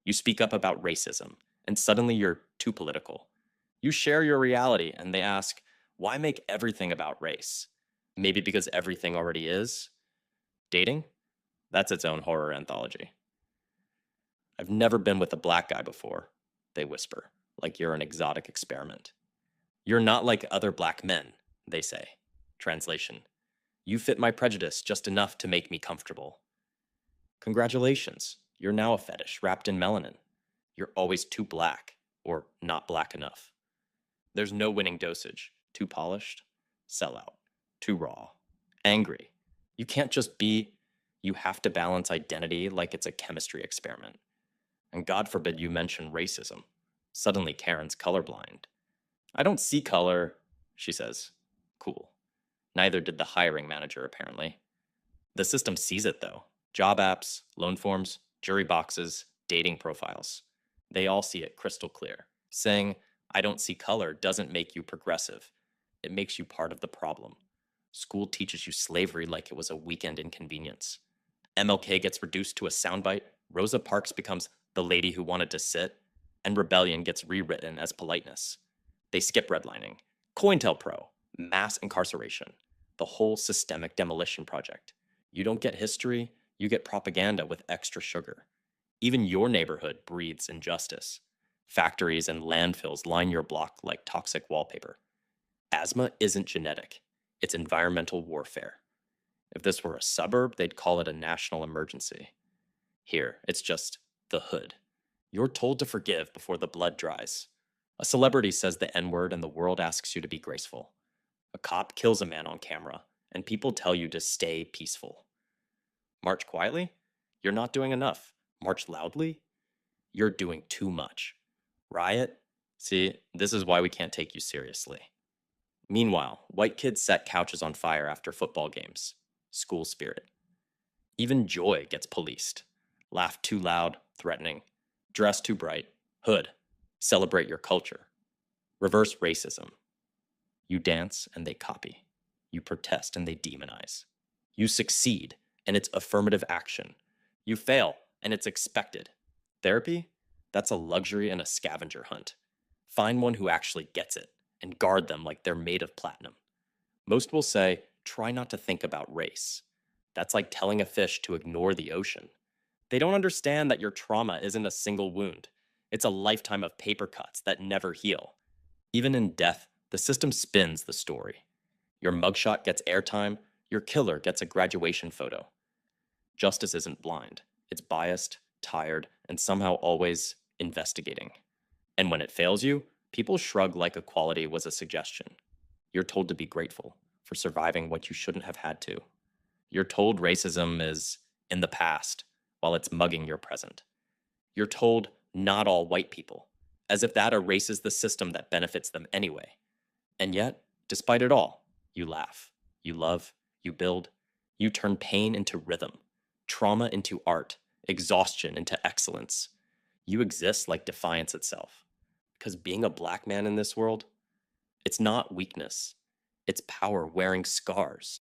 You speak up about racism, and suddenly you're too political. You share your reality, and they ask, why make everything about race? Maybe because everything already is? Dating? That's its own horror anthology. I've never been with a black guy before, they whisper, like you're an exotic experiment. You're not like other black men, they say. Translation: you fit my prejudice just enough to make me comfortable. Congratulations, you're now a fetish wrapped in melanin. You're always too black, or not black enough. There's no winning dosage. Too polished, sellout. Too raw, angry. You can't just be, you have to balance identity like it's a chemistry experiment. And God forbid you mention racism. Suddenly Karen's colorblind. I don't see color, she says. Cool. Neither did the hiring manager, apparently. The system sees it, though. Job apps, loan forms, jury boxes, dating profiles. They all see it crystal clear. Saying, I don't see color doesn't make you progressive. It makes you part of the problem. School teaches you slavery like it was a weekend inconvenience. MLK gets reduced to a soundbite, Rosa Parks becomes the lady who wanted to sit, and rebellion gets rewritten as politeness. They skip redlining, COINTELPRO, mass incarceration, the whole systemic demolition project. You don't get history, you get propaganda with extra sugar. Even your neighborhood breathes injustice. Factories and landfills line your block like toxic wallpaper. Asthma isn't genetic, it's environmental warfare. If this were a suburb, they'd call it a national emergency. Here, it's just the hood. You're told to forgive before the blood dries. A celebrity says the N-word and the world asks you to be graceful. A cop kills a man on camera, and people tell you to stay peaceful. March quietly? You're not doing enough. March loudly? You're doing too much. Riot? See, this is why we can't take you seriously. Meanwhile, white kids set couches on fire after football games. School spirit. Even joy gets policed. Laugh too loud, threatening. Dress too bright, hood. Celebrate your culture. Reverse racism. You dance and they copy. You protest and they demonize. You succeed and it's affirmative action. You fail and it's expected. Therapy? That's a luxury and a scavenger hunt. Find one who actually gets it and guard them like they're made of platinum. Most will say, try not to think about race. That's like telling a fish to ignore the ocean. They don't understand that your trauma isn't a single wound. It's a lifetime of paper cuts that never heal. Even in death, the system spins the story. Your mugshot gets airtime, your killer gets a graduation photo. Justice isn't blind. It's biased, tired, and somehow always investigating. And when it fails you, people shrug like equality was a suggestion. You're told to be grateful for surviving what you shouldn't have had to. You're told racism is in the past while it's mugging your present. You're told not all white people, as if that erases the system that benefits them anyway. And yet, despite it all, you laugh, you love, you build, you turn pain into rhythm, trauma into art, exhaustion into excellence. You exist like defiance itself. Because being a black man in this world, it's not weakness, it's power wearing scars.